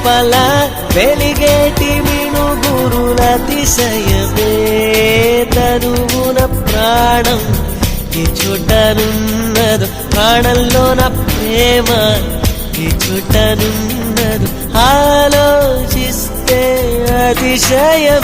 లోపల వెలిగేటి మిణుగురులతిశయమే తనువున ప్రాణం ఈ చుట్టనున్నదు ప్రాణంలో నా ప్రేమ ఈ చుట్టనున్నదు ఆలోచిస్తే అతిశయమే